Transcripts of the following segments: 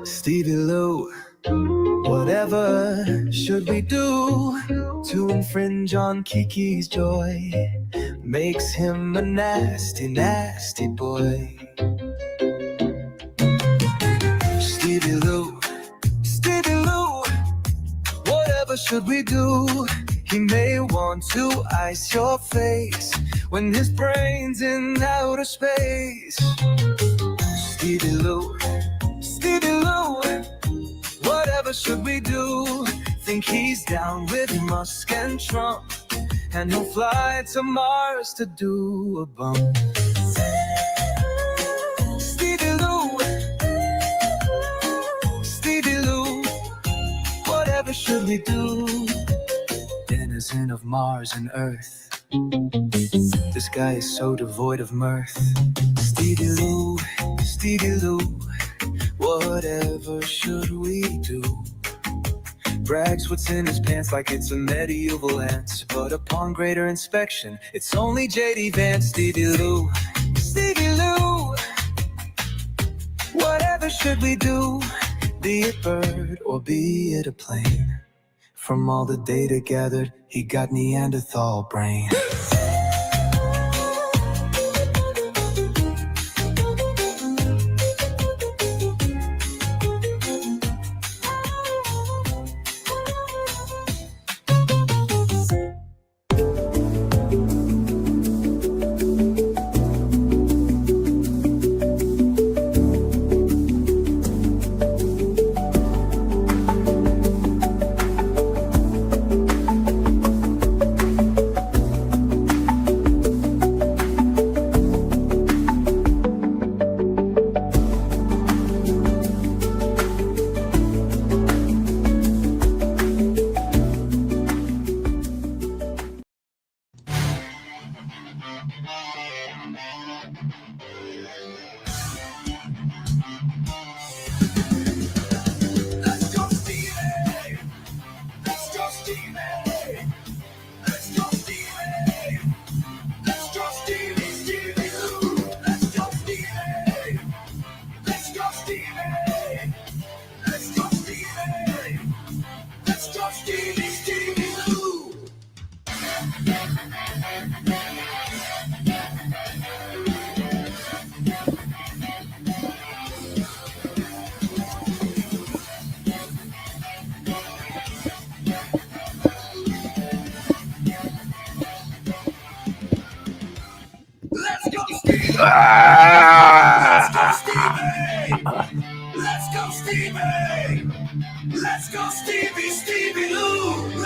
Stevie Lou, whatever should we do to infringe on Kiki's joy? Makes him a nasty, nasty boy. Stevie Lou, whatever should we do? He may want to ice your face when his brain's in outer space. Stevie Lou, whatever should we do? Think he's down with Musk and Trump, and he'll fly to Mars to do a bump. Stevie Lou, whatever should we do? Denizen of Mars and Earth, this guy is so devoid of mirth. Stevie Lou, whatever should we do? Brags what's in his pants like it's a medieval ant, but upon greater inspection, it's only J.D. Vance. Stevie Lou, whatever should we do? Be it bird or be it a plane, from all the data gathered, he got Neanderthal brain.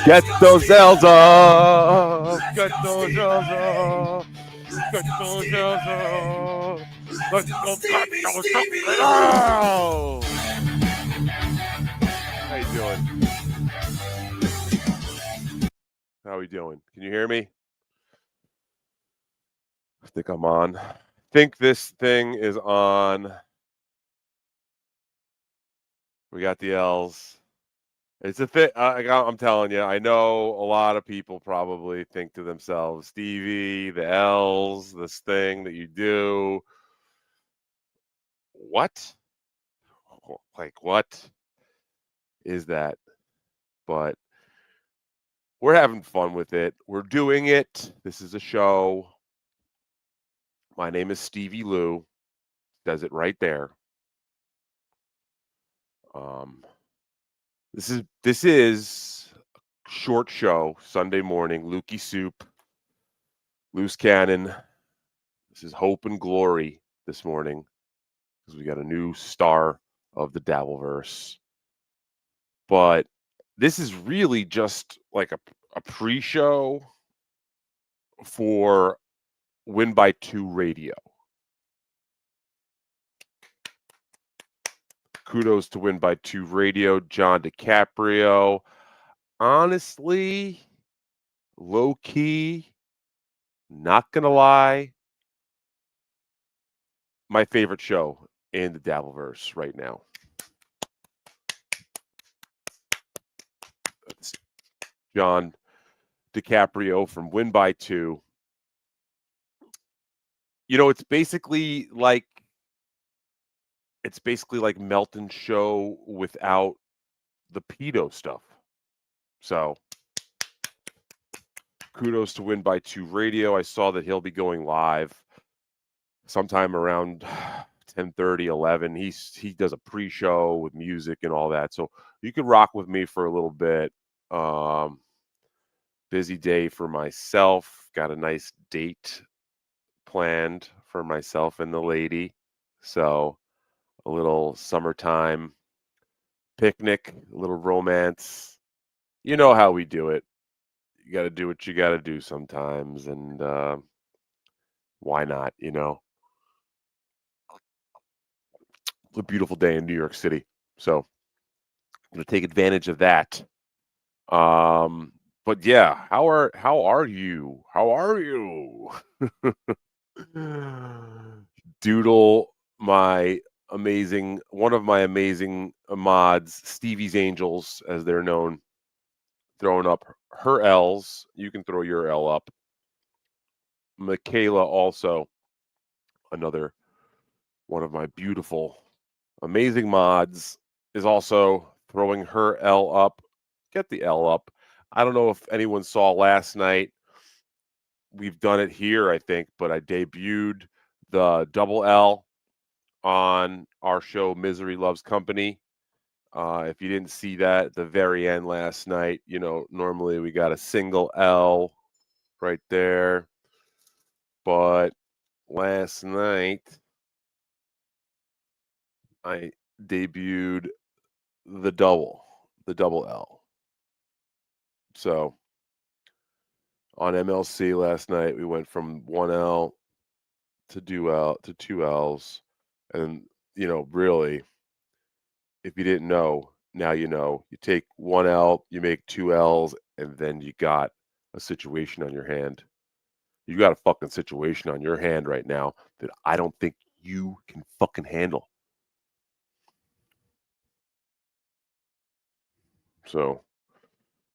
Get those L's up. Get those L's up. Get those L's up. Let's go get those L's. How you doing? How we doing? Can you hear me? I think I'm on. I think this thing is on. We got the L's. It's a thing. I'm telling you, I know a lot of people probably think to themselves, Stevie, the L's, this thing that you do. What? Like, what is that? But we're having fun with it. We're doing it. This is a show. My name is Stevie Lou. Says it right there. This is a short show, Sunday morning. Lukey Soup, Loose Cannon. This is Hope and Glory this morning because we got a new star of the Dabbleverse. But this is really just like a pre-show for Win by 2 Radio. Kudos to Win by 2 Radio, John DiCaprio. Honestly, low key, not gonna lie, my favorite show in the Dabbleverse right now. That's John DiCaprio from Win by 2. You know, it's basically like it's basically like Melton's show without the pedo stuff. So kudos to Win by 2 Radio. I saw that he'll be going live sometime around 10:30, 11. He does a pre-show with music and all that. So you can rock with me for a little bit. Busy day for myself. Got a nice date planned for myself and the lady. So a little summertime picnic, a little romance. You know how we do it. You got to do what you got to do sometimes. And why not, you know? It's a beautiful day in New York City. So I'm going to take advantage of that. But yeah, how are you? How are you? Doodle, one of my amazing mods, Stevie's Angels, as they're known, throwing up her L's. You can throw your L up. Michaela, also another one of my beautiful, amazing mods, is also throwing her L up. Get the L up. I don't know if anyone saw last night. We've done it here, I think, but I debuted the double L on our show, Misery Loves Company. If you didn't see that at the very end last night, you know, normally we got a single L right there. But last night, I debuted the double L. So on MLC last night, we went from 1L to two L's. And, you know, really, if you didn't know, now you know. You take 1L, you make 2L's, and then you got a situation on your hand. You got a fucking situation on your hand right now that I don't think you can fucking handle. So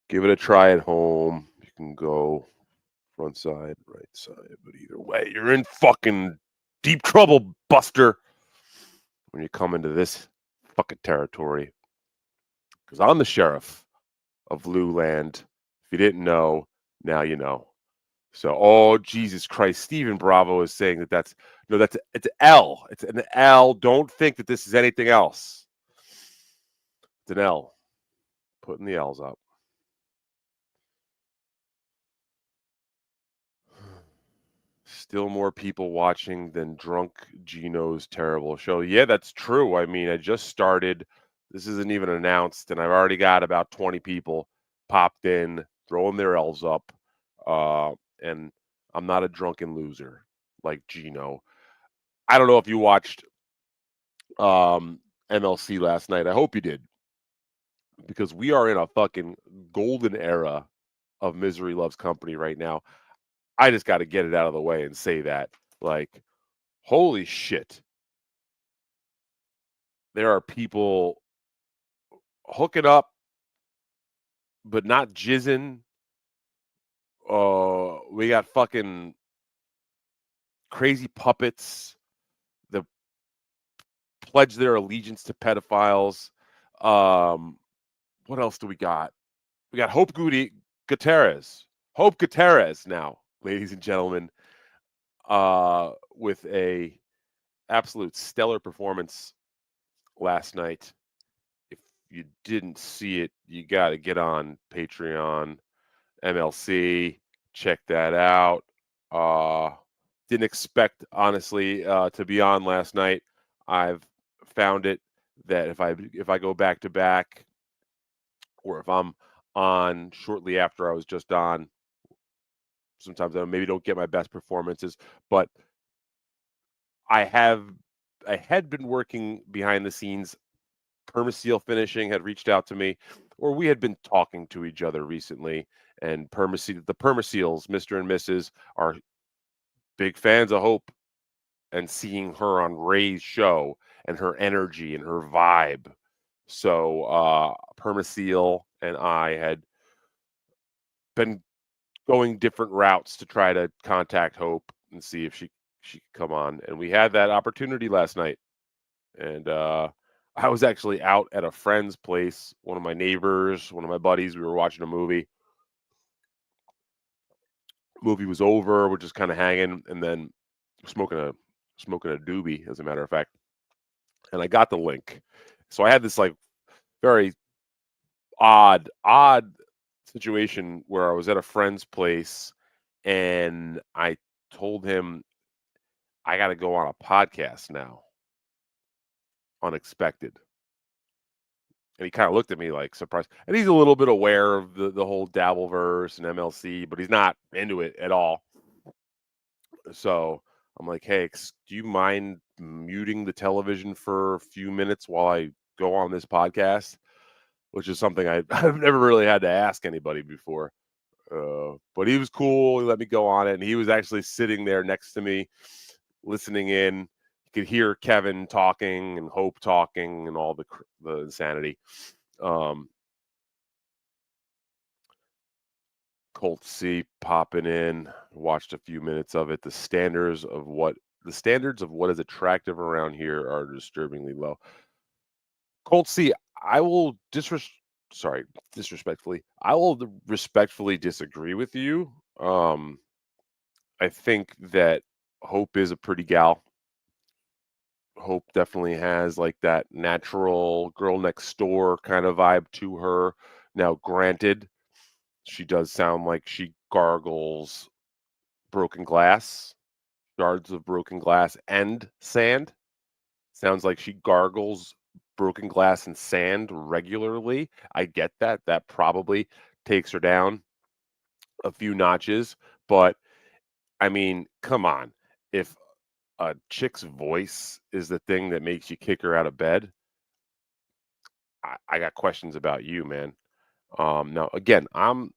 give it a try at home. You can go front side, right side, but either way, you're in fucking deep trouble, Buster, when you come into this fucking territory. Because I'm the sheriff of Lou Land. If you didn't know, now you know. So, oh Jesus Christ, Stephen Bravo is saying it's an L. It's an L. Don't think that this is anything else. It's an L. Putting the L's up. Still more people watching than Drunk Gino's terrible show. Yeah, that's true. I mean, I just started. This isn't even announced, and I've already got about 20 people popped in, throwing their L's up. And I'm not a drunken loser like Gino. I don't know if you watched MLC last night. I hope you did, because we are in a fucking golden era of Misery Loves Company right now. I just got to get it out of the way and say that, like, holy shit, there are people hooking up but not jizzing. We got fucking crazy puppets that pledge their allegiance to pedophiles. What else do we got? We got Gutierrez. Hope Gutierrez now, ladies and gentlemen, with a absolute stellar performance last night. If you didn't see it, you got to get on Patreon, MLC, check that out. Didn't expect, honestly, to be on last night. I've found it that if I go back to back, or if I'm on shortly after I was just on, sometimes I maybe don't get my best performances, but I had been working behind the scenes. Permaseal Finishing had reached out to me, or we had been talking to each other recently, and the Permaseals, Mr. and Mrs., are big fans of Hope, and seeing her on Ray's show and her energy and her vibe. So Permaseal and I had been going different routes to try to contact Hope and see if she could come on, and we had that opportunity last night. And I was actually out at a friend's place, one of my neighbors, one of my buddies. We were watching a movie. Movie was over. We're just kind of hanging, and then smoking a doobie, as a matter of fact. And I got the link. So I had this like very odd situation where I was at a friend's place, and I told him I got to go on a podcast now. Unexpected. And he kind of looked at me like surprised. And he's a little bit aware of the whole Dabbleverse and MLC, but he's not into it at all. So I'm like, hey, do you mind muting the television for a few minutes while I go on this podcast? Which is something I've never really had to ask anybody before. But he was cool. He let me go on it. And he was actually sitting there next to me, listening in. You could hear Kevin talking and Hope talking and all the insanity. Colt C popping in, watched a few minutes of it. The standards of what is attractive around here are disturbingly low. Colt C, I will disrespectfully, I will respectfully disagree with you. I think that Hope is a pretty gal. Hope definitely has like that natural girl next door kind of vibe to her. Now, granted, she does sound like she gargles broken glass, shards of broken glass and sand. Sounds like she gargles broken glass and sand regularly. I get that. That probably takes her down a few notches. But I mean, come on. If a chick's voice is the thing that makes you kick her out of bed, I got questions about you, man. Now, again, I'm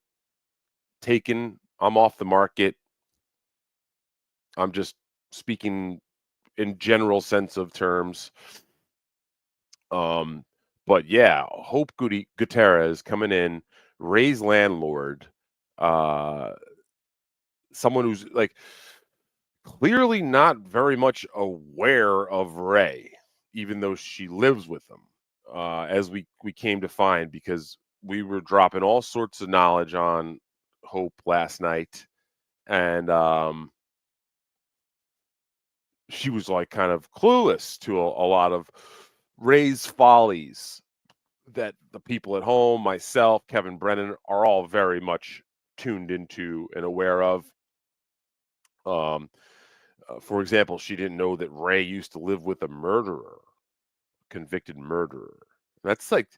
off the market. I'm just speaking in general sense of terms. But yeah, Hope Gutierrez coming in, Ray's landlord, uh, someone who's like clearly not very much aware of Ray, even though she lives with him, as we came to find because we were dropping all sorts of knowledge on Hope last night, and she was like kind of clueless to a lot of Ray's follies that the people at home, myself, Kevin Brennan, are all very much tuned into and aware of. For example, she didn't know that Ray used to live with a murderer, convicted murderer. That's like,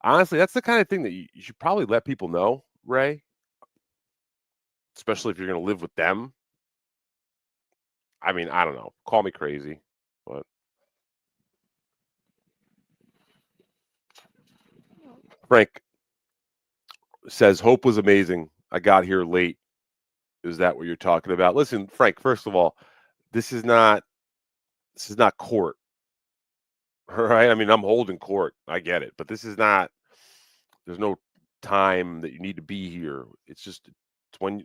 honestly, that's the kind of thing that you should probably let people know, Ray, especially if you're going to live with them. I mean, I don't know. Call me crazy, but Frank says Hope was amazing. I got here late. Is that what you're talking about? Listen, Frank, first of all, this is not court. All right. I mean, I'm holding court. I get it. But this is not, there's no time that you need to be here. It's just it's when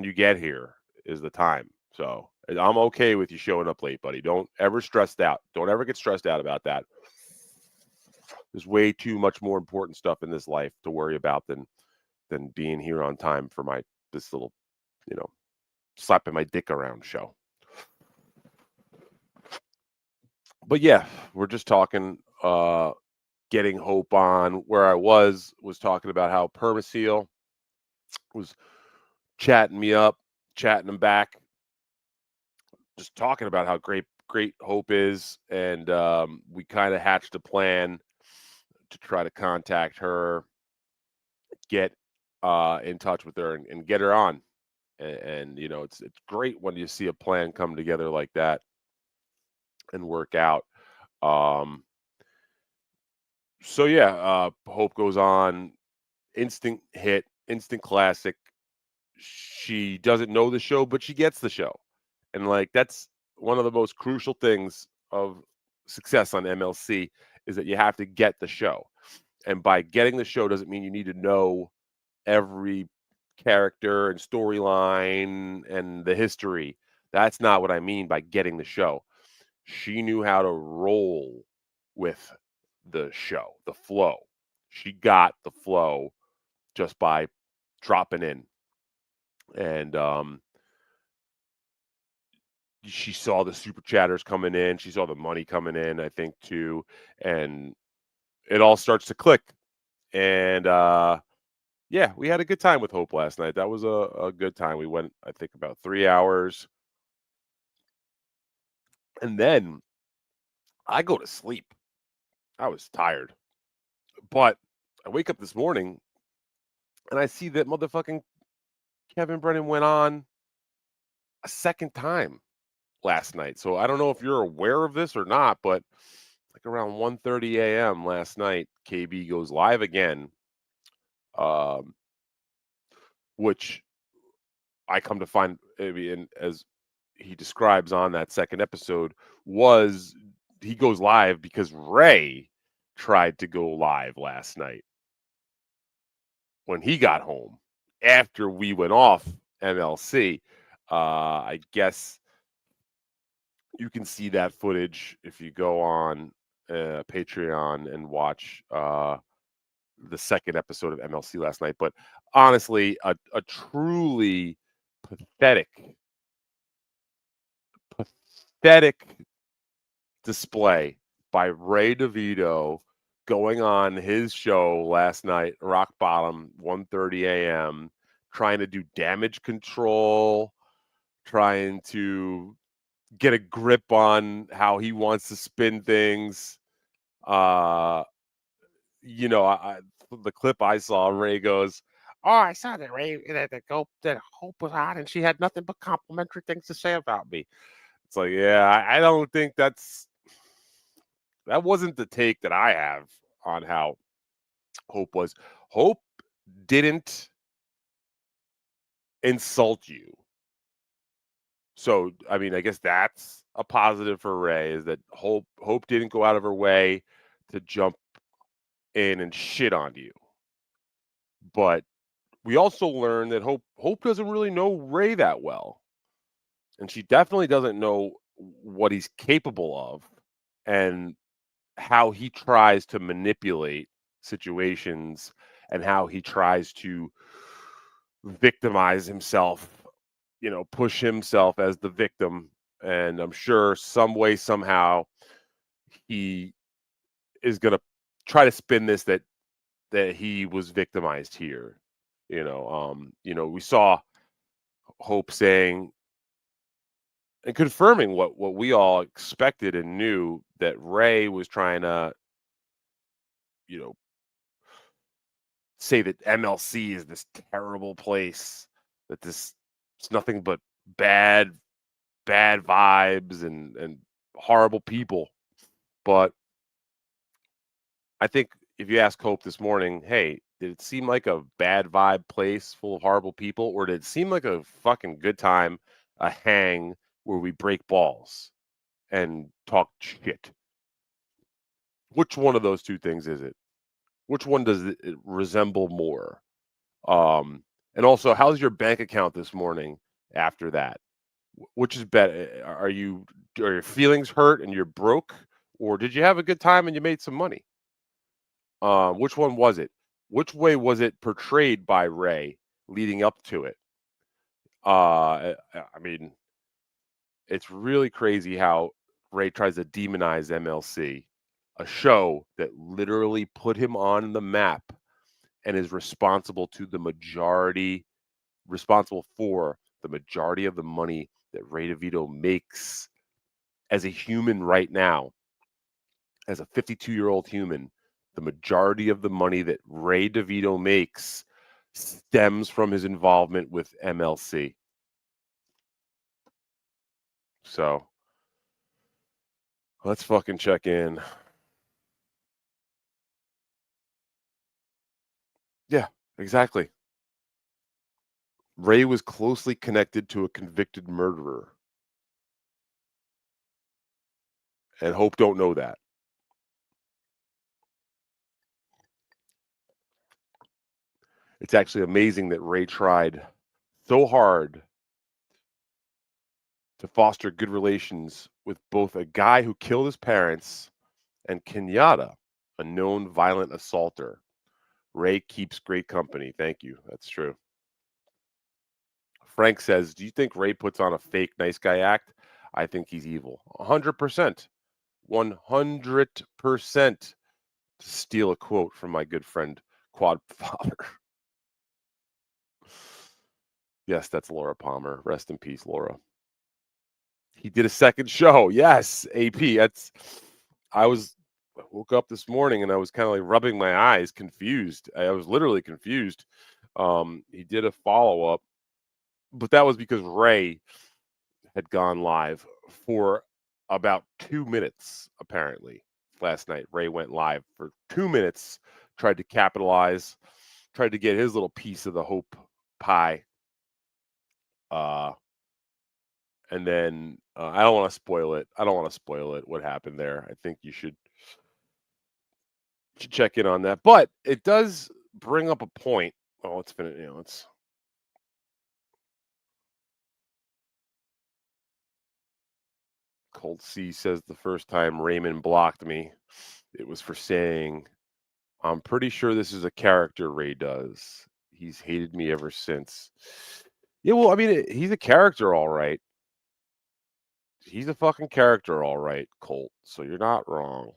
you get here is the time. So I'm okay with you showing up late, buddy. Don't ever stress out. Don't ever get stressed out about that. There's way too much more important stuff in this life to worry about than being here on time for this little, slapping my dick around show. But yeah, we're just talking getting Hope on. Where I was talking about how Permaseal was chatting me up, chatting him back, just talking about how great Hope is, and we kind of hatched a plan to try to contact her, get in touch with her, and get her on. And it's great when you see a plan come together like that and work out. So yeah, Hope goes on, instant hit, instant classic. She doesn't know the show, but she gets the show. And like that's one of the most crucial things of success on MLC is that you have to get the show. And by getting the show doesn't mean you need to know every character and storyline and the history. That's not what I mean by getting the show. She knew how to roll with the show, the flow. She got the flow just by dropping in. And she saw the super chatters coming in. She saw the money coming in, I think, too. And it all starts to click. And yeah, we had a good time with Hope last night. That was a good time. We went, I think, about 3 hours. And then I go to sleep. I was tired. But I wake up this morning and I see that motherfucking Kevin Brennan went on a second time last night. So I don't know if you're aware of this or not, but like around 1:30 a.m. last night, KB goes live again, um, which I come to find, I mean, as he describes on that second episode, was he goes live because Ray tried to go live last night when he got home after we went off MLC. I guess you can see that footage if you go on Patreon and watch the second episode of MLC last night. But honestly, a truly pathetic, pathetic display by Ray DeVito going on his show last night, Rock Bottom, 1:30 a.m., trying to do damage control, trying to get a grip on how he wants to spin things. Uh, the clip I saw, Ray goes, "Oh, I saw that Ray that Hope was on, and she had nothing but complimentary things to say about me." It's like, yeah, I don't think that wasn't the take that I have on how Hope was. Hope didn't insult you. So, I mean, I guess that's a positive for Ray, is that Hope didn't go out of her way to jump in and shit on you. But we also learned that Hope doesn't really know Ray that well. And she definitely doesn't know what he's capable of and how he tries to manipulate situations and how he tries to victimize himself, push himself as the victim. And I'm sure some way, somehow, he is going to try to spin this that he was victimized here. We saw Hope saying and confirming what we all expected and knew, that Ray was trying to, you know, say that MLC is this terrible place, that it's nothing but bad vibes and horrible people. But I think if you ask Hope this morning, hey, did it seem like a bad vibe place full of horrible people, or did it seem like a fucking good time, a hang where we break balls and talk shit? Which one of those two things is it? Which one does it resemble more? And also, how's your bank account this morning after that? Which is better? Are your feelings hurt and you're broke, or did you have a good time and you made some money? Which one was it? Which way was it portrayed by Ray leading up to it? I mean, it's really crazy how Ray tries to demonize MLC, a show that literally put him on the map and is responsible for the majority of the money that Ray DeVito makes as a human right now, as a 52-year-old human. The majority of the money that Ray DeVito makes stems from his involvement with MLC. So let's fucking check in. Yeah, exactly. Ray was closely connected to a convicted murderer. And Hope don't know that. It's actually amazing that Ray tried so hard to foster good relations with both a guy who killed his parents and Kenyatta, a known violent assaulter. Ray keeps great company. Thank you. That's true. Frank says, do you think Ray puts on a fake nice guy act? I think he's evil. 100%. 100%. To steal a quote from my good friend Quad Father. Yes, that's Laura Palmer. Rest in peace, Laura. He did a second show. Yes, AP. I woke up this morning and I was kind of like rubbing my eyes, confused. I was literally confused. He did a follow-up, but that was because Ray had gone live for about 2 minutes, apparently. Last night, Ray went live for 2 minutes, tried to capitalize, tried to get his little piece of the hope pie. And then I don't want to spoil it. I don't want to spoil it. What happened there? I think you should check in on that. But it does bring up a point. Oh, let's finish. Let's. Cold C says the first time Raymond blocked me, it was for saying, "I'm pretty sure this is a character Ray does. He's hated me ever since." Yeah, well, I mean, he's a character, all right. He's a fucking character, all right, Colt. So you're not wrong.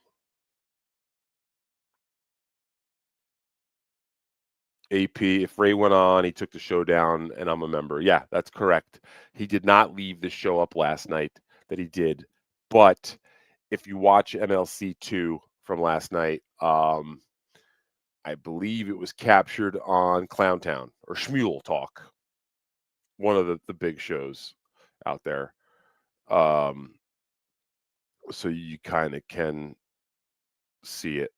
AP, if Ray went on, he took the show down, and I'm a member. Yeah, that's correct. He did not leave the show up last night that he did. But if you watch MLC 2 from last night, I believe it was captured on Clowntown or Shmule Talk, one of the big shows out there. So you kind of can see it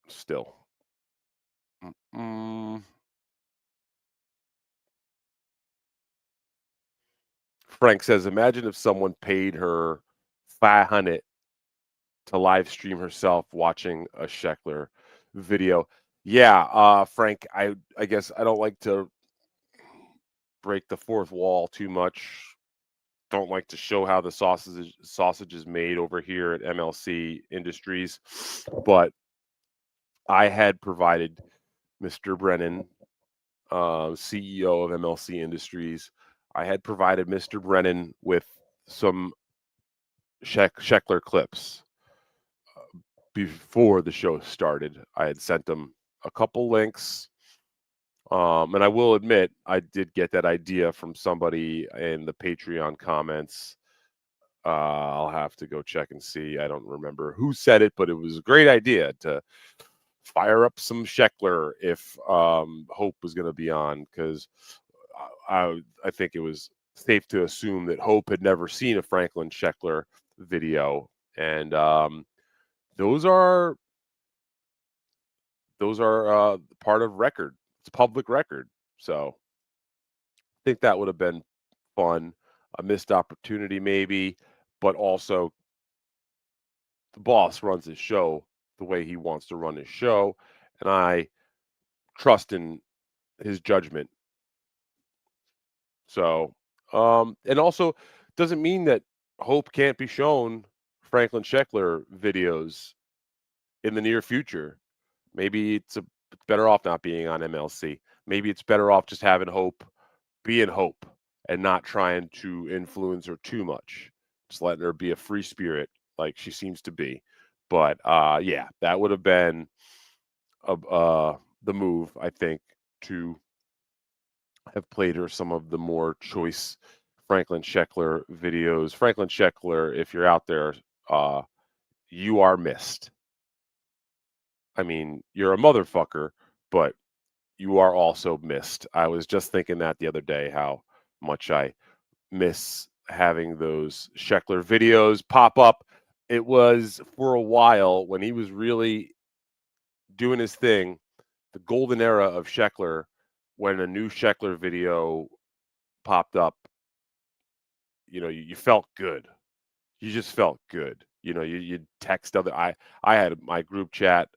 still. Frank says, imagine if someone paid her 500 to live stream herself watching a Sheckler video. Yeah, Frank, I guess I don't like to break the fourth wall too much. Don't like to show how the sausage is made over here at MLC Industries, but I had provided Mr. Brennan, CEO of MLC Industries. I had provided Mr. Brennan with some Sheckler clips before the show started. I had sent him a couple links. And I will admit, I did get that idea from somebody in the Patreon comments. I'll have to go check and see. I don't remember who said it, but it was a great idea to fire up some Sheckler if Hope was going to be on, because I think it was safe to assume that Hope had never seen a Franklin Sheckler video, and those are part of record. It's public record, so I think that would have been fun. A missed opportunity, maybe, but also the boss runs his show the way he wants to run his show, and I trust in his judgment. So, and also doesn't mean that Hope can't be shown Franklin Sheckler videos in the near future. Maybe it's better off not being on MLC. Maybe it's better off just having Hope being Hope and not trying to influence her too much. Just letting her be a free spirit like she seems to be. But yeah, that would have been the move, I think, to have played her some of the more choice Franklin Sheckler videos. Franklin Sheckler, if you're out there, you are missed. I mean, you're a motherfucker, but you are also missed. I was just thinking that the other day, how much I miss having those Sheckler videos pop up. It was for a while when he was really doing his thing, the golden era of Sheckler, when a new Sheckler video popped up, you felt good. You just felt good. You'd text other. I had my group chat.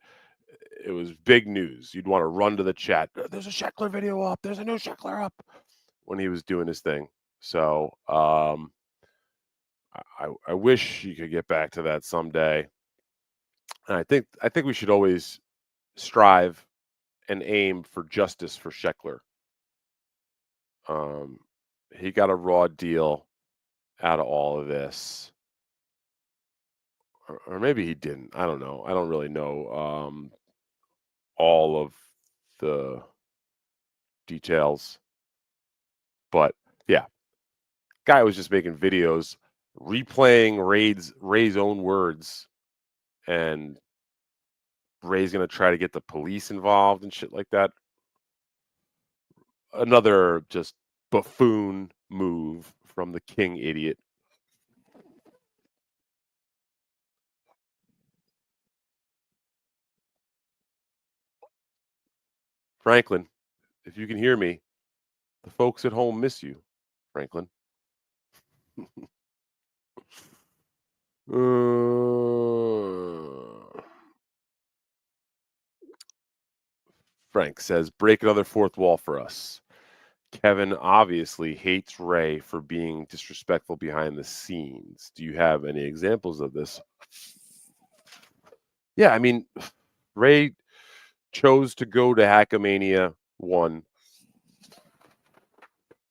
It was big news. You'd want to run to the chat. There's a Sheckler video up. There's a new Sheckler up when he was doing his thing. So I wish you could get back to that someday. And I think we should always strive and aim for justice for Scheckler. Um, he got a raw deal out of all of this, or maybe he didn't. I don't know. I don't really know all of the details, but yeah, guy was just making videos replaying Ray's own words, and Ray's gonna try to get the police involved and shit like that. Another just buffoon move from the king idiot. Franklin, if you can hear me, the folks at home miss you, Franklin. Frank says, break another fourth wall for us. Kevin obviously hates Ray for being disrespectful behind the scenes. Do you have any examples of this? Yeah, I mean, Ray chose to go to Hackamania 1.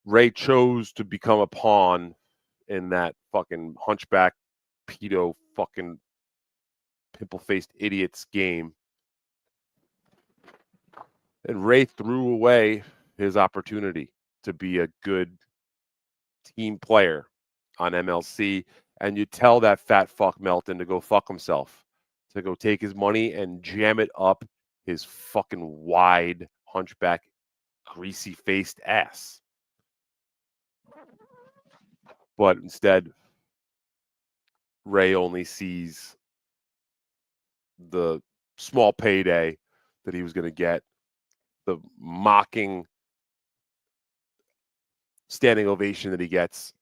Ray chose to become a pawn in that fucking hunchback, pedo, fucking pimple-faced idiot's game. And Ray threw away his opportunity to be a good team player on MLC. And you tell that fat fuck Melton to go fuck himself, to go take his money and jam it up his fucking wide, hunchback, greasy-faced ass. But instead, Ray only sees the small payday that he was going to get, the mocking standing ovation that he gets.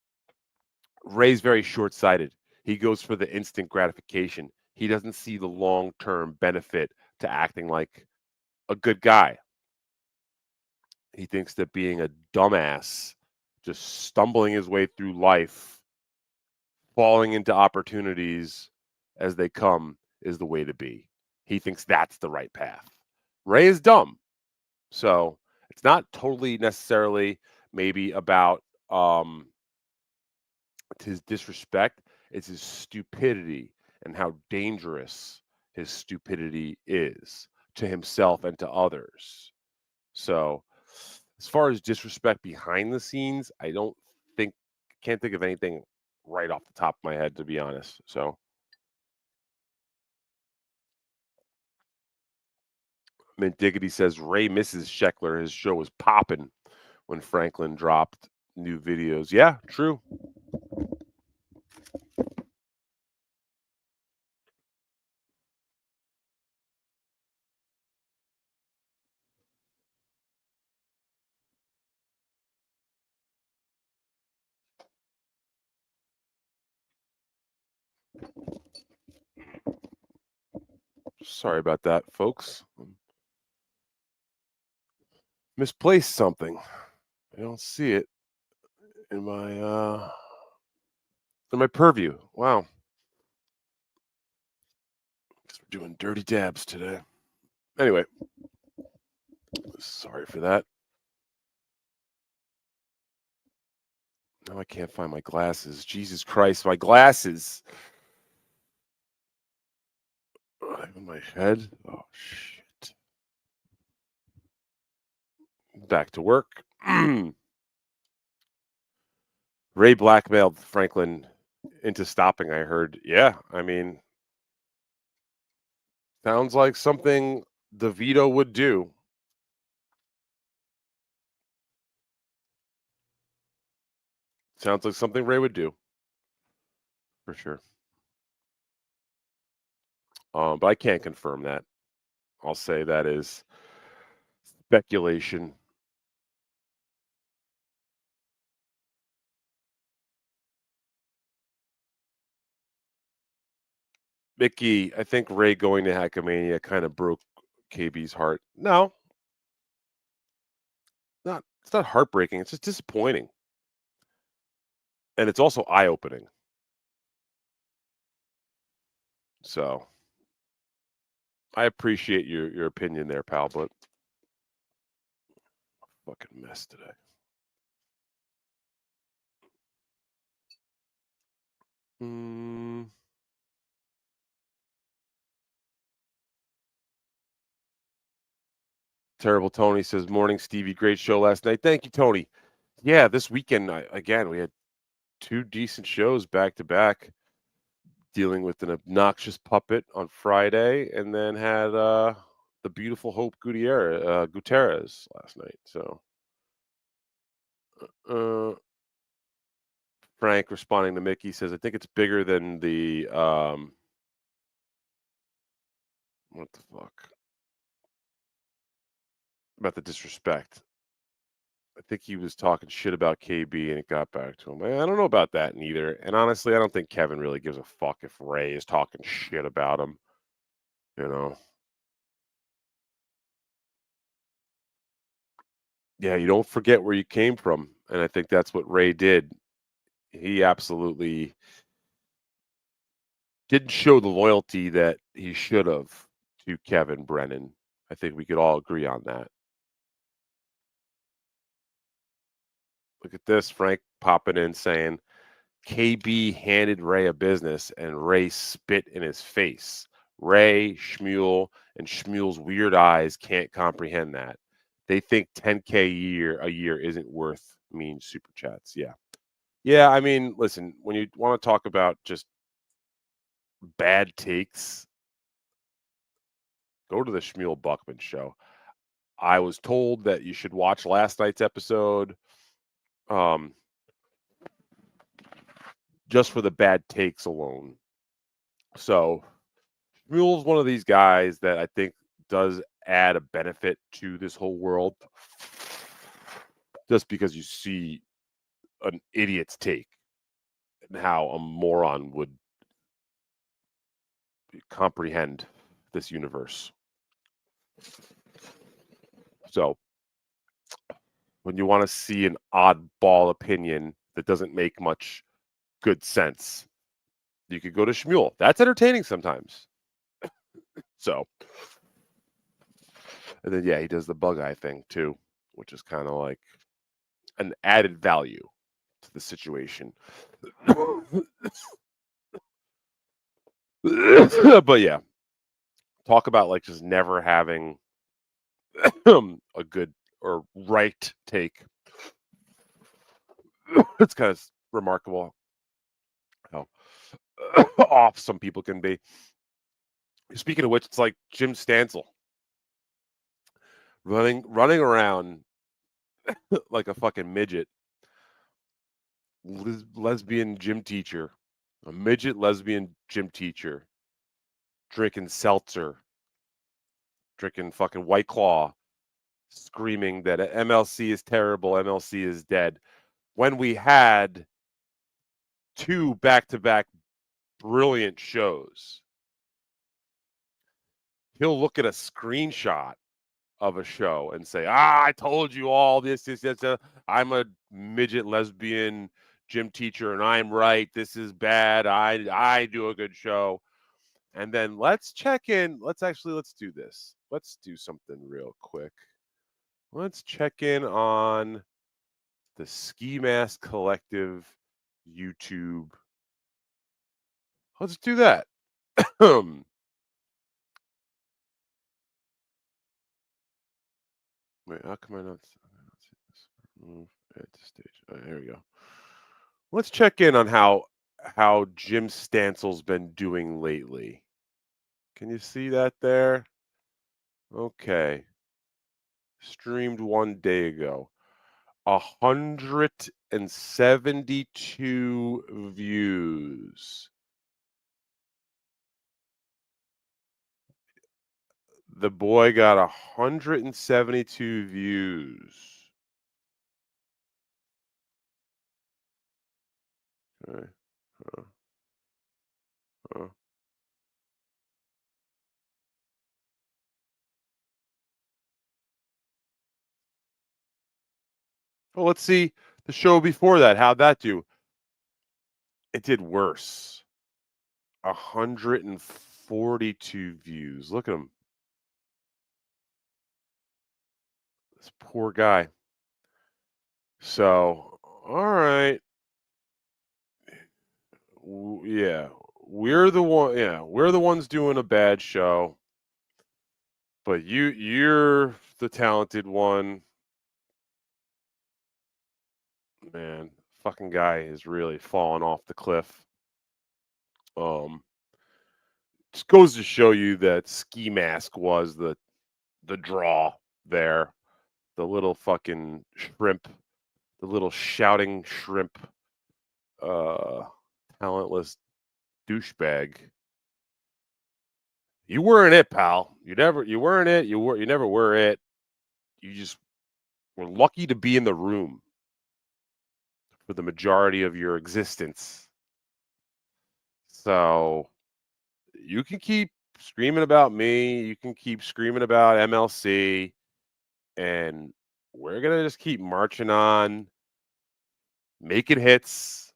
Ray's very short-sighted. He goes for the instant gratification. He doesn't see the long-term benefit to acting like a good guy. He thinks that being a dumbass, just stumbling his way through life, falling into opportunities as they come is the way to be. He thinks that's the right path. Ray is dumb. So it's not totally necessarily maybe about his disrespect. It's his stupidity and how dangerous his stupidity is to himself and to others. So as far as disrespect behind the scenes, can't think of anything right off the top of my head, to be honest. So Mint Diggity says Ray misses Scheckler. His show was popping when Franklin dropped new videos. Yeah, true. Sorry about that, folks. Misplaced something. I don't see it in my purview. Wow. Guess we're doing dirty dabs today. Anyway, sorry for that. Now I can't find my glasses. Jesus Christ, my glasses. In my head. Oh shit. Back to work. Ray blackmailed Franklin into stopping, I heard. Yeah, I mean, sounds like something DeVito would do. Sounds like something Ray would do. For sure. But I can't confirm that. I'll say that is speculation. Mickey, I think Ray going to Hackamania kind of broke KB's heart. No, not. It's not heartbreaking. It's just disappointing, and it's also eye-opening. So I appreciate your opinion there, pal, but fucking mess today. Terrible Tony says, "Morning, Stevie. Great show last night." Thank you, Tony. Yeah, this weekend again we had 2 decent shows back to back, dealing with an obnoxious puppet on Friday, and then had the beautiful Hope Gutierrez last night. So uh, Frank responding to Mickey says, "I think it's bigger than the what the fuck about the disrespect." I think he was talking shit about KB and it got back to him. I don't know about that neither. And honestly, I don't think Kevin really gives a fuck if Ray is talking shit about him. You know? Yeah, you don't forget where you came from. And I think that's what Ray did. He absolutely didn't show the loyalty that he should have to Kevin Brennan. I think we could all agree on that. Look at this. Frank popping in saying, KB handed Ray a business and Ray spit in his face. Ray, Shmuel, and Shmuel's weird eyes can't comprehend that. They think 10K a year isn't worth mean super chats. Yeah. Yeah, I mean, listen, when you want to talk about just bad takes, go to the Shmuel Buckman show. I was told that you should watch last night's episode. Just for the bad takes alone. So Shmuel's one of these guys that I think does add a benefit to this whole world just because you see an idiot's take and how a moron would comprehend this universe. So when you want to see an oddball opinion that doesn't make much good sense, you could go to Shmuel. That's entertaining sometimes. So, and then yeah, he does the bug eye thing too, which is kind of like an added value to the situation. But yeah, talk about like just never having a good or right take. It's kind of remarkable how off some people can be. Speaking of which, it's like Jim Stansel running around like a fucking midget, lesbian gym teacher, a midget lesbian gym teacher, drinking seltzer, drinking fucking White Claw, screaming that MLC is terrible, MLC is dead, when we had 2 back-to-back brilliant shows. He'll look at a screenshot of a show and say, I told you all this. I'm a midget lesbian gym teacher and I'm right. This is bad. I do a good show. And then let's check in. Let's do this. Let's do something real quick. Let's check in on the Ski Mask Collective YouTube. Let's do that. Wait, how come I not see this? Move at the stage. Oh, here we go. Let's check in on how Jim Stansel's been doing lately. Can you see that there? Okay. Streamed 1 day ago. 172 views. The boy got 172 views. Okay. Uh. Well, let's see the show before that. How'd that do? It did worse. 104 42 views. Look at him. This poor guy. So, all right. Yeah. We're the ones doing a bad show. But you're the talented one. Man, fucking guy is really falling off the cliff. Just goes to show you that Ski Mask was the draw there. The little fucking shrimp, the little shouting shrimp, talentless douchebag. You weren't it, pal. You weren't it. You never were it. You just were lucky to be in the room for the majority of your existence. So you can keep screaming about me. You can keep screaming about MLC, and we're gonna just keep marching on, making hits,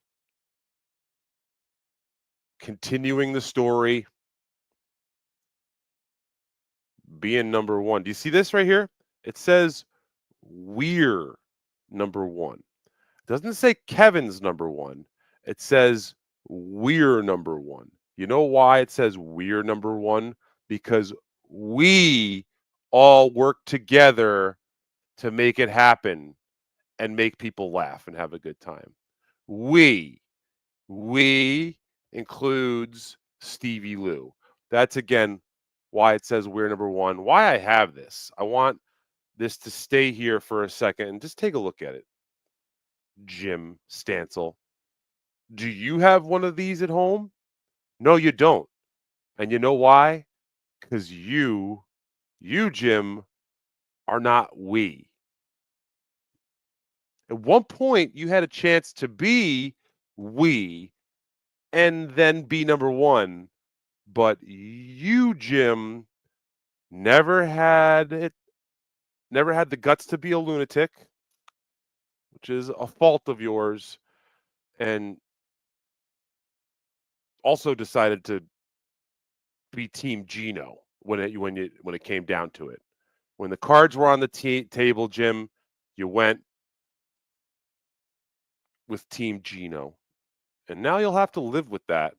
continuing the story, being number one. Do you see this right here? It says we're number one. It doesn't say Kevin's number one. It says we're number one. You know why it says we're number one? Because we all work together to make it happen and make people laugh and have a good time. We includes Stevie Lou. That's again why it says we're number one. Why I have this. I want this to stay here for a second and just take a look at it. Jim Stansel. Do you have one of these at home? No, you don't. And you know why? Because you, Jim, are not we. At one point, you had a chance to be we and then be number one, but you, Jim, never had the guts to be a lunatic, which is a fault of yours, and also decided to be Team Gino when it came down to it. When the cards were on the table, Jim, you went with Team Gino, and now you'll have to live with that.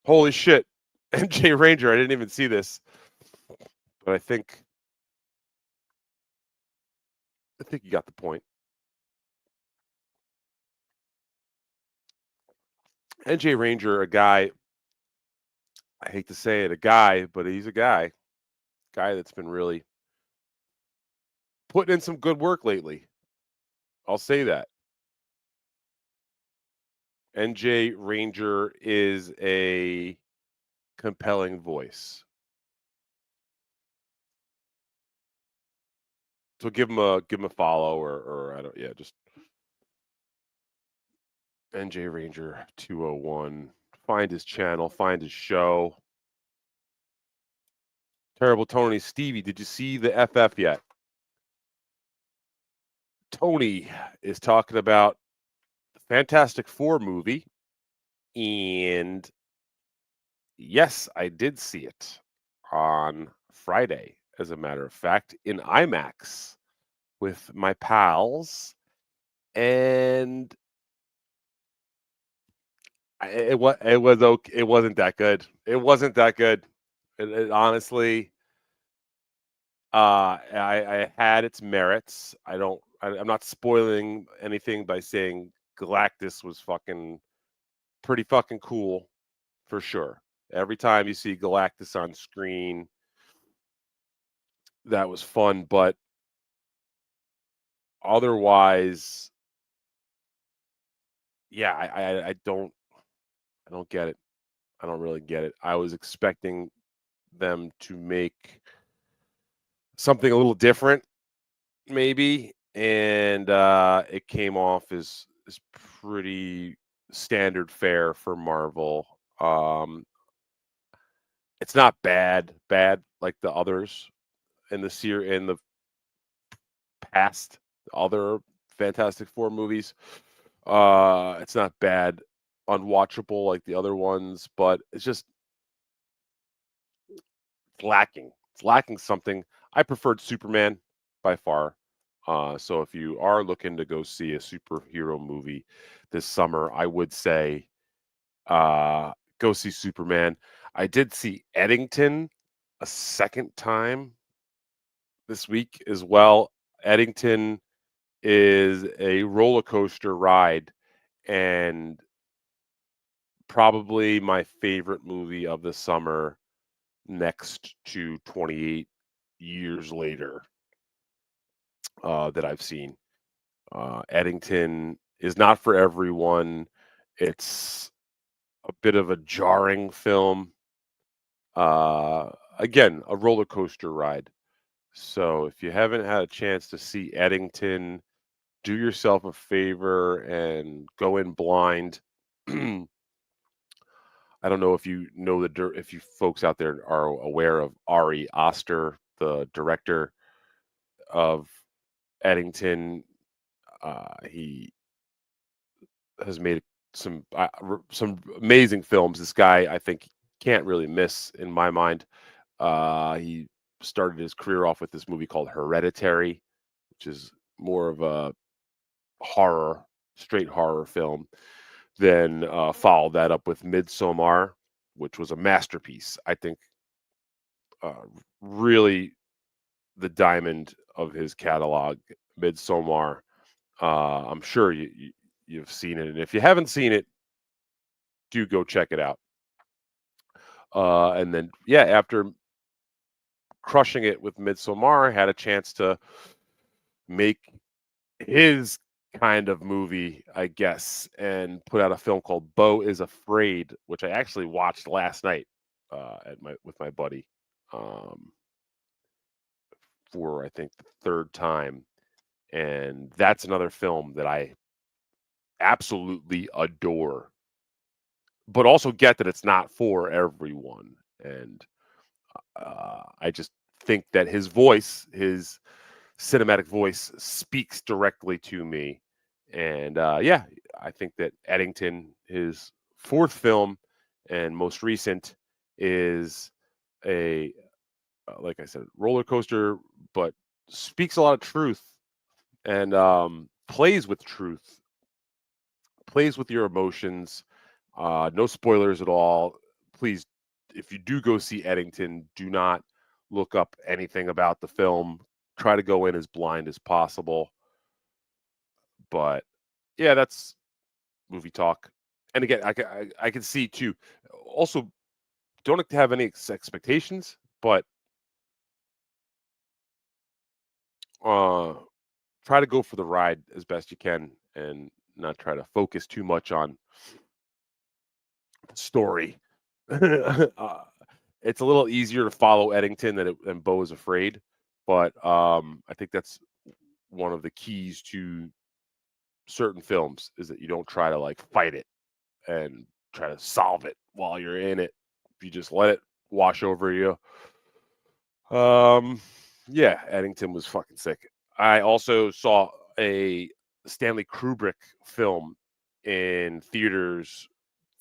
Holy shit. NJ Ranger, I didn't even see this. But I think you got the point. NJ Ranger, a guy, I hate to say it, a guy, but he's a guy that's been really putting in some good work lately. I'll say that. NJ Ranger is a compelling voice. So give him a follow or I don't just NJ Ranger 201. Find his channel, find his show. Terrible Tony Stevie, did you see the FF yet? Tony is talking about the Fantastic Four movie, and yes, I did see it on Friday, as a matter of fact, in IMAX with my pals, and it was okay. It wasn't that good. It wasn't that good. It honestly, I had its merits. I'm not spoiling anything by saying Galactus was pretty fucking cool, for sure. Every time you see Galactus on screen, that was fun. But otherwise, yeah, I don't get it. I don't really get it. I was expecting them to make something a little different, maybe, and it came off as pretty standard fare for Marvel. It's not bad like the others. in the past other Fantastic Four movies. It's not bad, unwatchable like the other ones, but it's just lacking. It's lacking something. I preferred Superman by far. So if you are looking to go see a superhero movie this summer, I would say go see Superman. I did see Eddington a second time this week as well. Eddington is a roller coaster ride and probably my favorite movie of the summer next to 28 years later that I've seen. Eddington is not for everyone. It's a bit of a jarring film. Again, a roller coaster ride. So if you haven't had a chance to see Eddington, do yourself a favor and go in blind. I don't know if you know if you folks out there are aware of Ari Aster, the director of Eddington. He has made some amazing films. This guy, I think, can't really miss in my mind. He started his career off with this movie called Hereditary, which is more of a horror, straight horror film. Then followed that up with Midsommar, which was a masterpiece. I think uh, really the diamond of his catalog, Midsommar. I'm sure you've seen it, and if you haven't seen it, do go check it out. And then, yeah, after crushing it with Midsommar, had a chance to make his kind of movie, I guess, and put out a film called Beau is Afraid, which I actually watched last night with my buddy for I think the third time, and that's another film that I absolutely adore, but also get that it's not for everyone, and I just think that his voice, his cinematic voice, speaks directly to me. And yeah, I think that Eddington, his fourth film and most recent, is a like I said, roller coaster, but speaks a lot of truth and plays with truth, plays with your emotions. No spoilers at all. Please, if you do go see Eddington, do not look up anything about the film. Try to go in as blind as possible. But yeah, that's movie talk. And again, I can see too. Also, don't have any expectations, but uh, try to go for the ride as best you can, and not try to focus too much on story. It's a little easier to follow Eddington than Beau is Afraid, but I think that's one of the keys to certain films is that you don't try to like fight it and try to solve it while you're in it. If you just let it wash over you. Um, yeah, Eddington was fucking sick. I also saw a Stanley Kubrick film in theaters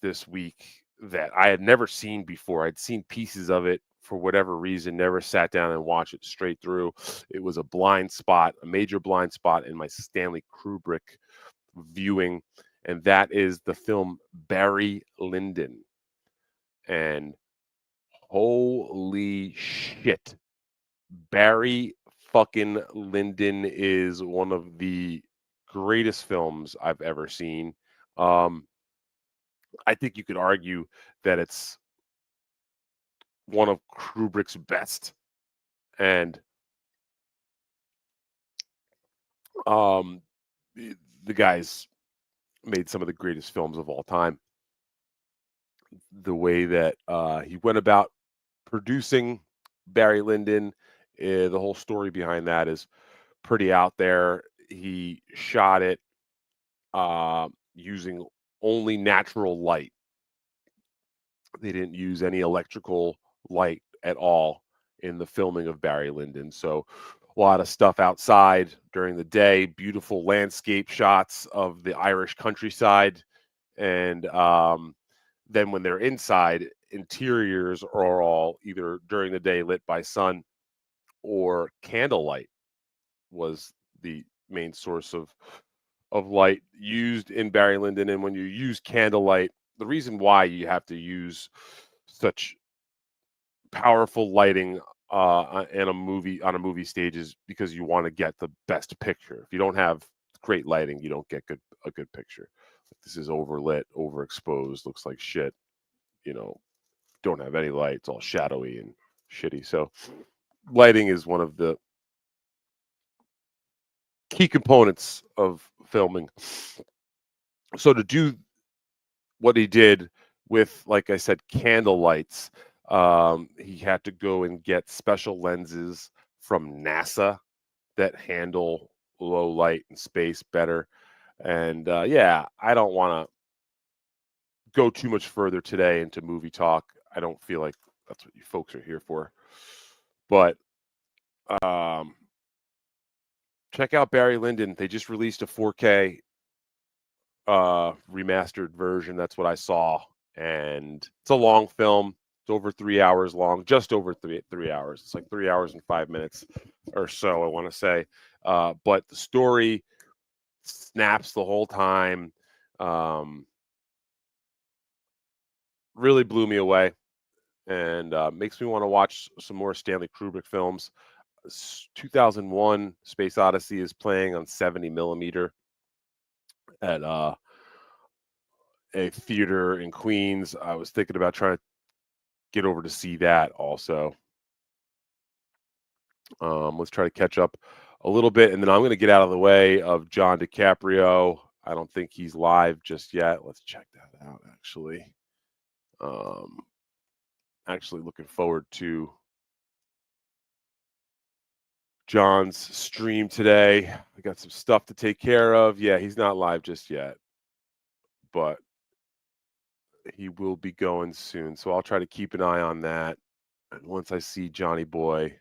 this week that I had never seen before. I'd seen pieces of it for whatever reason, never sat down and watched it straight through. It was a blind spot, a major blind spot in my Stanley Kubrick viewing, and that is the film Barry Lyndon. And holy shit, Barry fucking Lyndon is one of the greatest films I've ever seen. Um, I think you could argue that it's one of Kubrick's best, and um, the guy's made some of the greatest films of all time. The way that he went about producing Barry Lyndon, the whole story behind that is pretty out there. He shot it using only natural light. They didn't use any electrical light at all in the filming of Barry Lyndon. So a lot of stuff outside during the day, beautiful landscape shots of the Irish countryside. And then when they're inside, interiors are all either during the day lit by sun or candlelight was the main source of light used in Barry Lyndon. And when you use candlelight, the reason why you have to use such powerful lighting in a movie stage is because you want to get the best picture. If you don't have great lighting, you don't get a good picture. This is overlit, overexposed, looks like shit. You know, don't have any light. It's all shadowy and shitty. So lighting is one of the key components of filming. So to do what he did with, like I said, candle lights, he had to go and get special lenses from NASA that handle low light and space better. And yeah, I don't want to go too much further today into movie talk. I don't feel like that's what you folks are here for. But check out Barry Lyndon. They just released a 4K remastered version. That's what I saw. And it's a long film. It's over 3 hours long, just over three hours. It's like 3 hours and 5 minutes or so, I want to say. But the story snaps the whole time. Really blew me away and makes me want to watch some more Stanley Kubrick films. 2001 Space Odyssey is playing on 70 millimeter at a theater in Queens. I was thinking about trying to get over to see that also. Let's try to catch up a little bit, and then I'm going to get out of the way of John DiCaprio. I don't think he's live just yet. Let's check that out, actually. Actually looking forward to John's stream today. I got some stuff to take care of. Yeah, he's not live just yet, but he will be going soon. So I'll try to keep an eye on that. And once I see Johnny Boy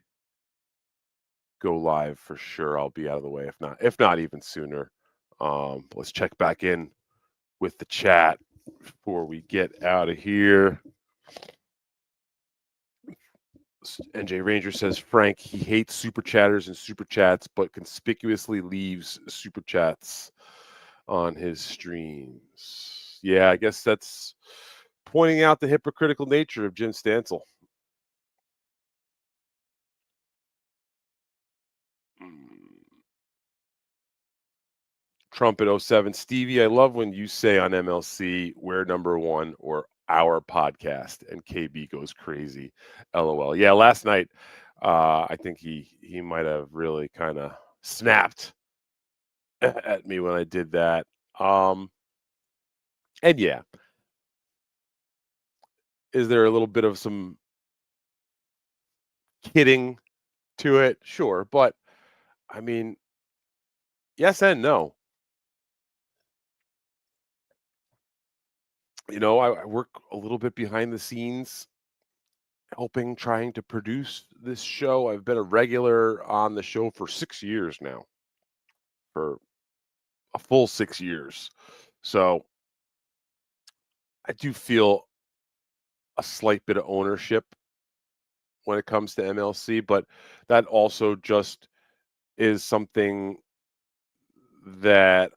go live for sure, I'll be out of the way. If not even sooner. Let's check back in with the chat before we get out of here. NJ Ranger says, Frank, he hates super chatters and super chats, but conspicuously leaves super chats on his streams. Yeah, I guess that's pointing out the hypocritical nature of Jim Stansel. Trumpet 07, Stevie, I love when you say on MLC, we're number one or our podcast, and KB goes crazy. LOL. Yeah, last night, I think he might have really kind of snapped at me when I did that. And yeah, is there a little bit of some kidding to it? Sure, but I mean, yes and no. You know, I work a little bit behind the scenes, trying to produce this show. I've been a regular on the show for 6 years now, for a full 6 years. So I do feel a slight bit of ownership when it comes to MLC, but that also just is something that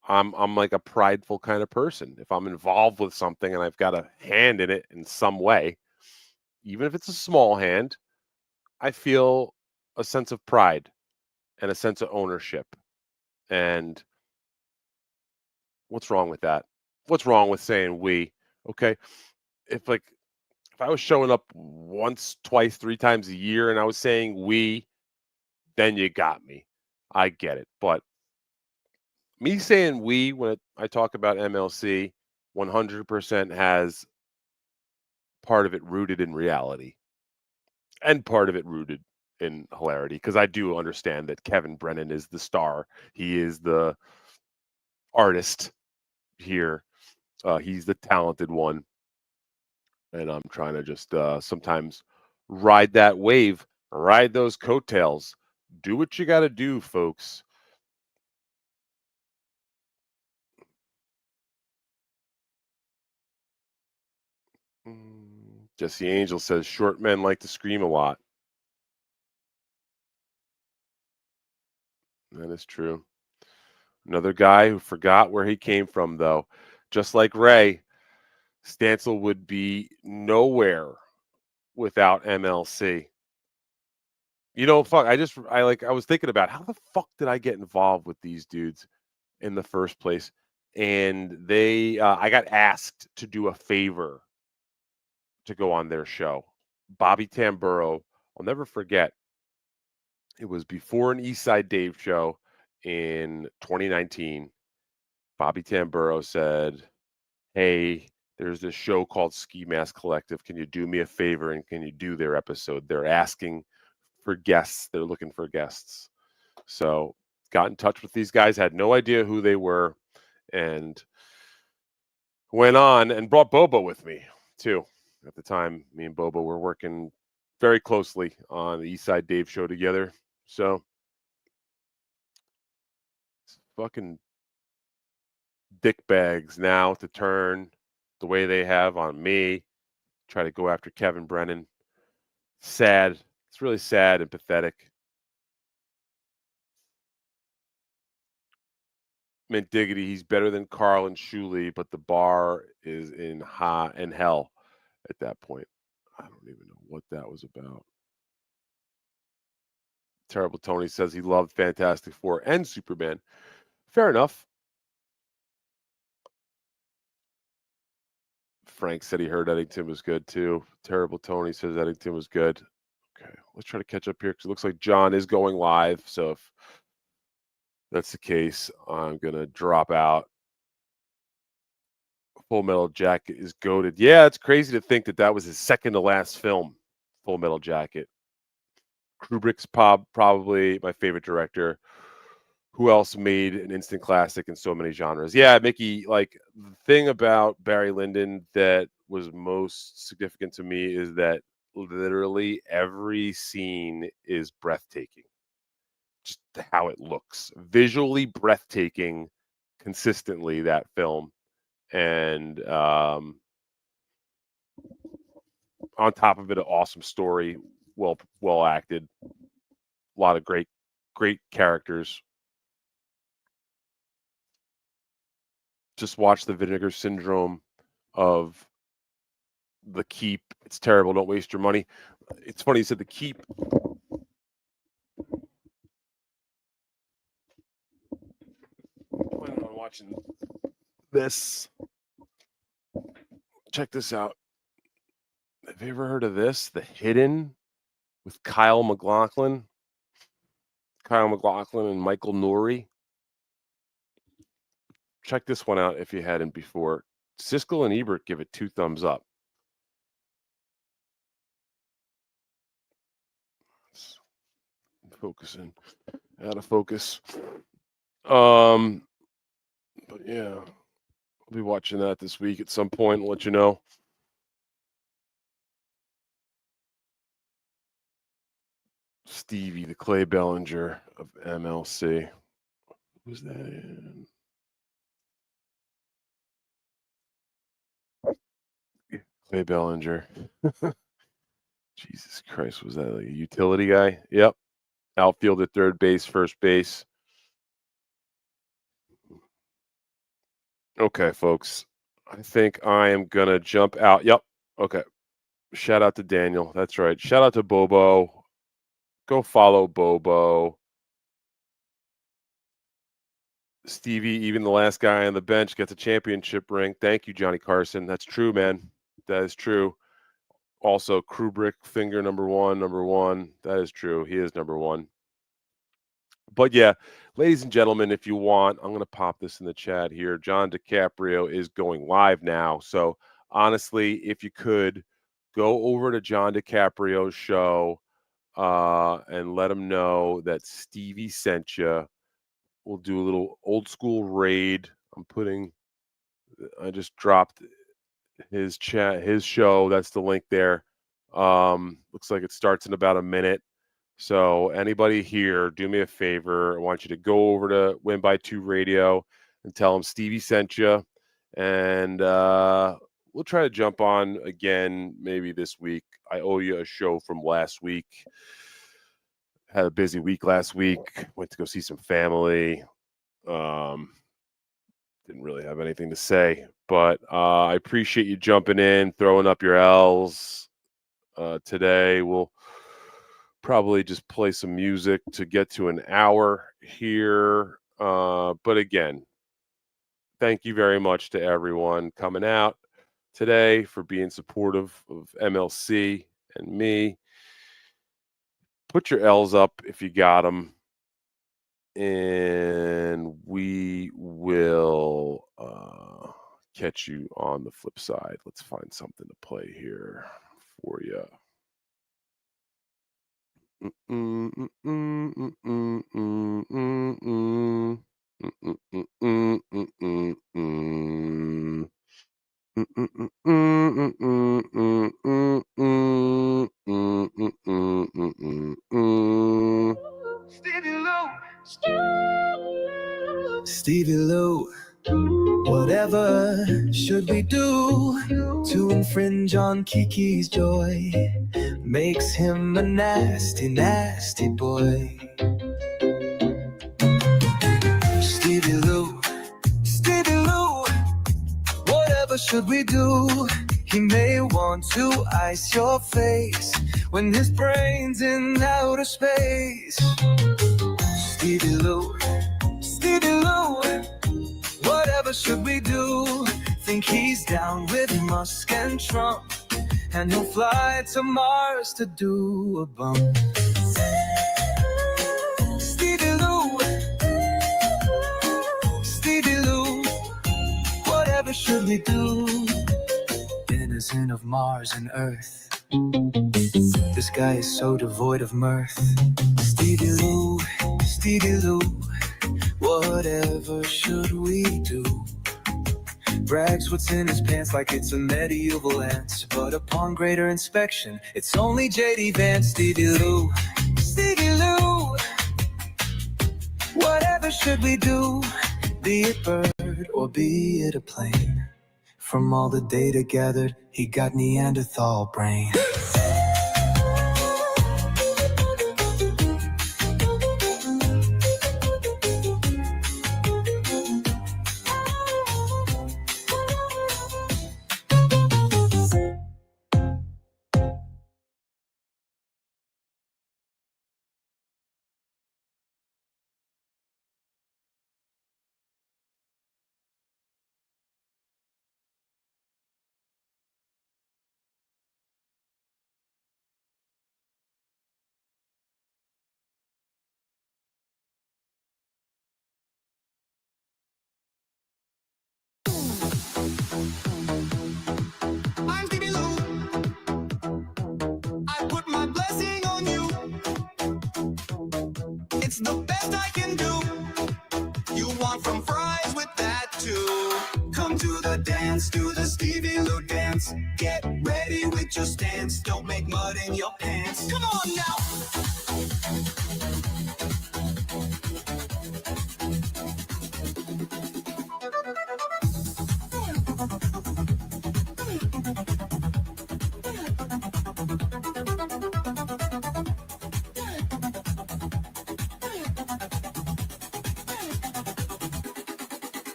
I'm like a prideful kind of person. If I'm involved with something and I've got a hand in it in some way, even if it's a small hand, I feel a sense of pride and a sense of ownership. And what's wrong with that? What's wrong with saying we? Okay. If I was showing up once, twice, 3 times a year and I was saying we, then you got me. I get it. But me saying we when I talk about MLC 100% has part of it rooted in reality and part of it rooted in hilarity, because I do understand that Kevin Brennan is the star. He is the artist here. He's the talented one. And I'm trying to just sometimes ride that wave Ride those coattails. Do what you got to do, folks. Jesse Angel says short men like to scream a lot. That is true. Another guy who forgot where he came from, though. Just like Ray, Stancil would be nowhere without MLC. You know, fuck. I was thinking about how the fuck did I get involved with these dudes in the first place? And I got asked to do a favor to go on their show. Bobby Tamburo, I'll never forget. It was before an Eastside Dave show in 2019. Bobby Tamburo said, "Hey, there's this show called Ski Mask Collective. Can you do me a favor and can you do their episode? They're asking for guests. They're looking for guests." So got in touch with these guys, had no idea who they were, and went on and brought Bobo with me too. At the time, me and Bobo were working very closely on the Eastside Dave show together. So fucking dick bags now to turn the way they have on me, try to go after Kevin Brennan. Sad. It's really sad and pathetic. Mint Diggity, he's better than Carl and Shuley, but the bar is in hell at that point. I don't even know what that was about. Terrible Tony says he loved Fantastic Four and Superman. Fair enough. Frank said he heard Eddington was good too. Terrible Tony says Eddington was good. Okay, let's try to catch up here because it looks like John is going live. So if that's the case, I'm going to drop out. Full Metal Jacket is goated. Yeah, it's crazy to think that was his second to last film, Full Metal Jacket. Kubrick's probably my favorite director. Who else made an instant classic in so many genres? Yeah, Mickey, like the thing about Barry Lyndon that was most significant to me is that literally every scene is breathtaking. Just how it looks. Visually breathtaking consistently, that film. And on top of it, an awesome story, well acted, a lot of great characters. Just watch the Vinegar Syndrome of The Keep. It's terrible. Don't waste your money. It's funny you said The Keep. I'm planning on watching this. Check this out. Have you ever heard of this? The Hidden with Kyle MacLachlan. Kyle MacLachlan and Michael Nouri. Check this one out if you hadn't before. Siskel and Ebert give it 2 thumbs up. Focusing. Out of focus. But yeah. I'll be watching that this week at some point. I'll let you know. Stevie, the Clay Bellinger of MLC. Who's that in? Clay Bellinger. Jesus Christ, was that like a utility guy? Yep. Outfield at third base, first base. Okay, folks. I think I am going to jump out. Yep. Okay. Shout out to Daniel. That's right. Shout out to Bobo. Go follow Bobo. Stevie, even the last guy on the bench gets a championship ring. Thank you, Johnny Carson. That's true, man. That is true. Also, Kubrick, finger number one. That is true. He is number one. But yeah, ladies and gentlemen, if you want, I'm going to pop this in the chat here. John DiCaprio is going live now. So honestly, if you could go over to John DiCaprio's show and let him know that Stevie sent you. We'll do a little old school raid. I just dropped his show. That's the link there. Looks like it starts in about a minute. So anybody here, do me a favor. I want you to go over to Win by Two Radio and tell them Stevie sent you. And we'll try to jump on again maybe this week. I owe you a show from last week. Had a busy week last week. Went to go see some family. Didn't really have anything to say, but I appreciate you jumping in, throwing up your L's. Today we'll probably just play some music to get to an hour here. But again, thank you very much to everyone coming out today for being supportive of MLC and me. Put your L's up if you got them. And we will catch you on the flip side. Let's find something to play here for you. Stevie Lou, whatever should we do to infringe on Kiki's joy? Makes him a nasty, nasty boy. Stevie Lou, whatever should we do? He may want to ice your face when his brain's in outer space. Stevie Lou, whatever should we do? Think he's down with Musk and Trump, and he'll fly to Mars to do a bump. Stevie Lou, whatever should we do? Innocent of Mars and Earth, this guy is so devoid of mirth. Stevie Lou, whatever should we do? Brags what's in his pants like it's a medieval ant, but upon greater inspection, it's only J.D. Vance. Stevie Lou, whatever should we do? Be it bird or be it a plane, from all the data gathered, he got Neanderthal brain. I'm Stevie Lou. I put my blessing on you. It's the best I can do. You want from fries with that too. Come to the dance, do the Stevie Lou dance. Get ready with your stance. Don't make mud in your pants. Come on now.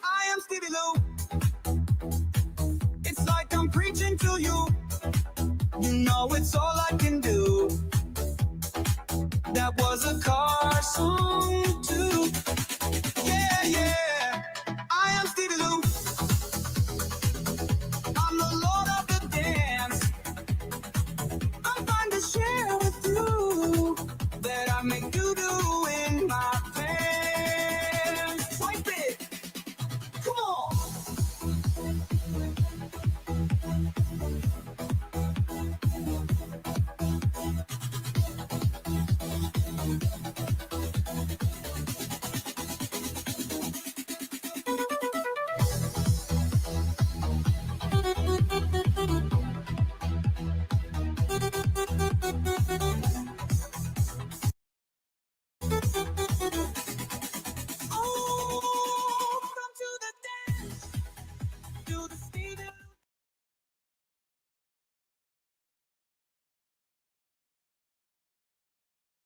I am Stevie Lou. It's like I'm preaching to you. You know it's all I can do. That was a car song too. Yeah, yeah. I am Stevie Lou. I'm the Lord of the dance. I'm fine to share with you that I make doo-doo in my pants. Wipe it. Come on. do the